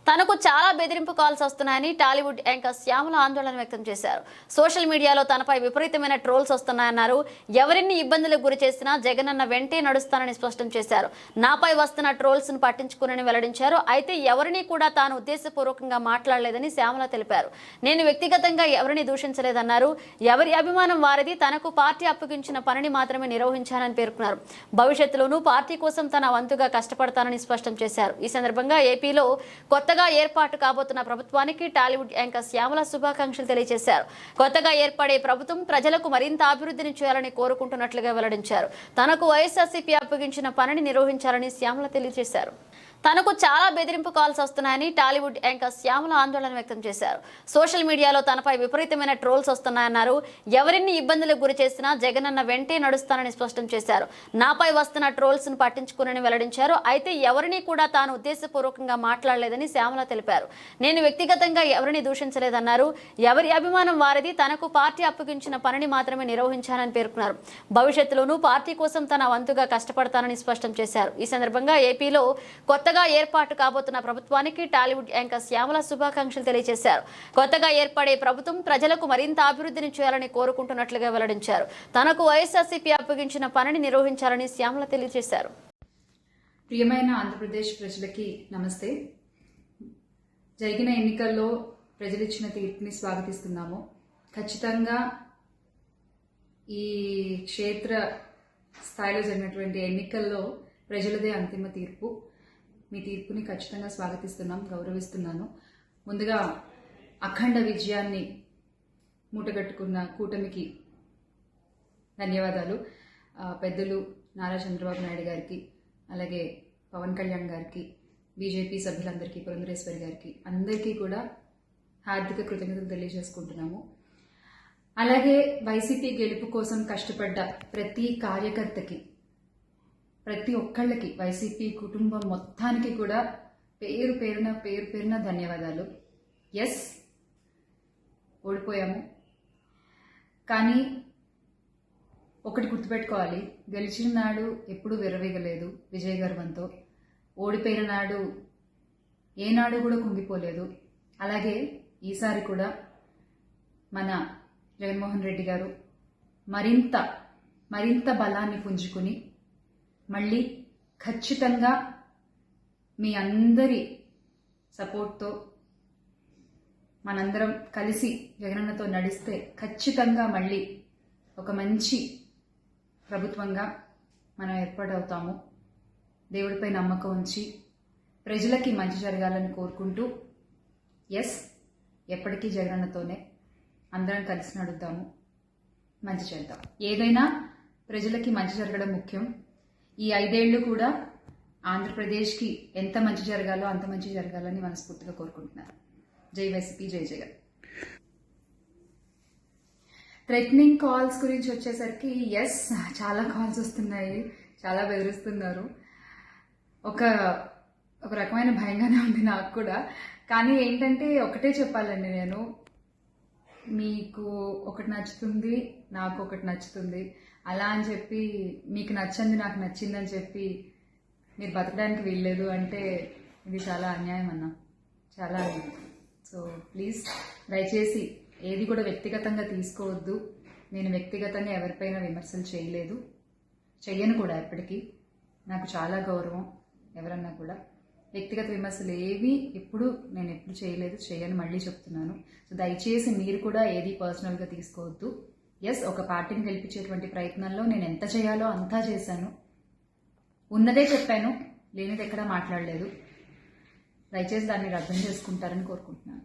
తనకు చాలా బెదిరింపు కాల్స్ వస్తున్నాయని టాలీవుడ్ యాంకర్ శ్యామల ఆందోళన వ్యక్తం చేశారు. సోషల్ మీడియాలో తనపై విపరీతమైన ట్రోల్స్ వస్తున్నాయన్నారు. ఎవరిని ఇబ్బందులకు గురి చేసినా జగనన్న వెంటే నడుస్తానని స్పష్టం చేశారు. నాపై వస్తున్న ట్రోల్స్ ను పట్టించుకునని వెల్లడించారు. అయితే ఎవరిని కూడా తాను ఉద్దేశపూర్వకంగా మాట్లాడలేదని శ్యామల తెలిపారు. నేను వ్యక్తిగతంగా ఎవరిని దూషించలేదన్నారు. ఎవరి అభిమానం వారిది. తనకు పార్టీ అప్పగించిన పనిని మాత్రమే నిర్వహించానని పేర్కొన్నారు. భవిష్యత్తులోనూ పార్టీ కోసం తన వంతుగా కష్టపడతానని స్పష్టం చేశారు. ఈ సందర్భంగా ఏపీలో కొత్తగా ఏర్పాటు కాబోతున్న ప్రభుత్వానికి టాలీవుడ్ యాంకర్ శ్యామల శుభాకాంక్షలు తెలియజేశారు. కొత్తగా ఏర్పడే ప్రభుత్వం ప్రజలకు మరింత అభివృద్ధిని చేయాలని కోరుకుంటున్నట్లుగా వెల్లడించారు. తనకు వైఎస్ఆర్సీపీ అప్పగించిన పనిని నిర్వహించాలని శ్యామల తెలియజేశారు. తనకు చాలా బెదిరింపు కాల్స్ వస్తున్నాయని టాలీవుడ్ యాంకర్ శ్యామల ఆందోళన వ్యక్తం చేశారు. సోషల్ మీడియాలో తనపై విపరీతమైన ట్రోల్స్ వస్తున్నాయన్నారు. ఎవరిని ఇబ్బందులకు గురి చేసినా జగనన్న వెంటే నడుస్తానని స్పష్టం చేశారు. నాపై వస్తున్న ట్రోల్స్ ను పట్టించుకునని వెల్లడించారు. అయితే ఎవరిని కూడా తాను ఉద్దేశపూర్వకంగా మాట్లాడలేదని శ్యామల తెలిపారు. నేను వ్యక్తిగతంగా ఎవరిని దూషించలేదన్నారు. ఎవరి అభిమానం వారిది. తనకు పార్టీ అప్పగించిన పనిని మాత్రమే నిర్వహించానని పేర్కొన్నారు. భవిష్యత్తులోనూ పార్టీ కోసం తన వంతుగా కష్టపడతానని స్పష్టం చేశారు. ఈ సందర్భంగా ఏపీలో కొత్తగా ఏర్పాటు కాబోతున్న ప్రభుత్వానికి టాలీవుడ్ యాంకర్ శ్యామల శుభాకాంక్షలు తెలియజేశారు. కొత్తగా ఏర్పడే ప్రభుత్వం ప్రజలకు మరింత అభివృద్ధిని చేయాలని కోరుకుంటున్నట్లుగా వెల్లడించారు. తనకు వైఎస్ఆర్సీపీ అప్పగించిన పనిని నిర్వహించాలని శ్యామల తెలియజేశారు. ప్రియమైన ఆంధ్రప్రదేశ్ ప్రజలకి నమస్తే. జరిగిన ఎన్నికల్లో ప్రజలిచ్చిన తీర్పుని స్వాగతిస్తున్నాము. ఖచ్చితంగా ఈ క్షేత్ర స్థాయిలో జరిగినటువంటి ఎన్నికల్లో ప్రజలదే అంతిమ తీర్పు. మీ తీర్పుని ఖచ్చితంగా స్వాగతిస్తున్నాం, గౌరవిస్తున్నాను. ముందుగా అఖండ విజయాన్ని మూటగట్టుకున్న కూటమికి ధన్యవాదాలు. పెద్దలు నారా చంద్రబాబు నాయుడు గారికి, అలాగే పవన్ కళ్యాణ్ గారికి, బీజేపీ సభ్యులందరికీ, పురంధరేశ్వరి గారికి, అందరికీ కూడా హార్దిక కృతజ్ఞతలు తెలియజేసుకుంటున్నాము. అలాగే వైసీపీ గెలుపు కోసం కష్టపడ్డ ప్రతి కార్యకర్తకి, ప్రతి ఒక్కళ్ళకి, వైసీపీ కుటుంబం మొత్తానికి కూడా పేరు పేరున ధన్యవాదాలు. ఎస్, ఓడిపోయాము, కానీ ఒకటి గుర్తుపెట్టుకోవాలి, గెలిచిన నాడు ఎప్పుడూ విర్రవీగలేదు విజయ గర్వంతో. ఓడిపోయిన నాడు ఏనాడు కూడా కుంగిపోలేదు. అలాగే ఈసారి కూడా మన జగన్మోహన్ రెడ్డి గారు మరింత బలాన్ని పుంజుకుని మళ్ళీ ఖచ్చితంగా మీ అందరి సపోర్ట్తో మనందరం కలిసి జగనన్నతో నడిస్తే ఖచ్చితంగా మళ్ళీ ఒక మంచి ప్రభుత్వంగా మనం ఏర్పాటవుతాము. దేవుడిపై నమ్మకం ఉంచి ప్రజలకి మంచి జరగాలని కోరుకుంటూ, ఎస్, ఎప్పటికీ జగనన్నతోనే అందరం కలిసి నడుద్దాము, మంచి చేద్దాం. ఏదైనా ప్రజలకి మంచి జరగడం ముఖ్యం. ఈ 5 ఏళ్లు కూడా ఆంధ్రప్రదేశ్కి ఎంత మంచి జరగాలో అంత మంచి జరగాలని మనస్ఫూర్తిగా కోరుకుంటున్నాను. జై వైసీపీ, జై జగన్. థ్రెటనింగ్ కాల్స్ గురించి వచ్చేసరికి, ఎస్, చాలా కాల్స్ వస్తున్నాయి, చాలా బెదిరిస్తున్నారు. ఒక రకమైన భయంగానే ఉంది నాకు కూడా. కానీ ఏంటంటే ఒకటే చెప్పాలండి, నేను మీకు ఒకటి నచ్చుతుంది, నాకు ఒకటి నచ్చుతుంది, అలా అని చెప్పి మీకు నచ్చింది నాకు నచ్చిందని చెప్పి మీరు బతకడానికి వీల్లేదు అంటే ఇది చాలా అన్యాయం అన్న, చాలా అన్యాయం. సో ప్లీజ్, దయచేసి ఏది కూడా వ్యక్తిగతంగా తీసుకోవద్దు. నేను వ్యక్తిగతంగా ఎవరిపైన విమర్శలు చేయలేదు, చెయ్యను కూడా. ఎప్పటికీ నాకు చాలా గౌరవం. ఎవరన్నా కూడా వ్యక్తిగత విమర్శలు ఎప్పుడు చేయలేదు, చేయను, మళ్ళీ చెప్తున్నాను. సో దయచేసి మీరు కూడా ఏది పర్సనల్గా తీసుకోవద్దు. ఎస్, ఒక పార్టీని గెలిపించేటువంటి ప్రయత్నంలో నేను ఎంత చేయాలో అంతా చేశాను, ఉన్నదే చెప్పాను, లేనిది ఎక్కడా మాట్లాడలేదు. దయచేసి దాన్ని అర్థం చేసుకుంటారని కోరుకుంటున్నాను.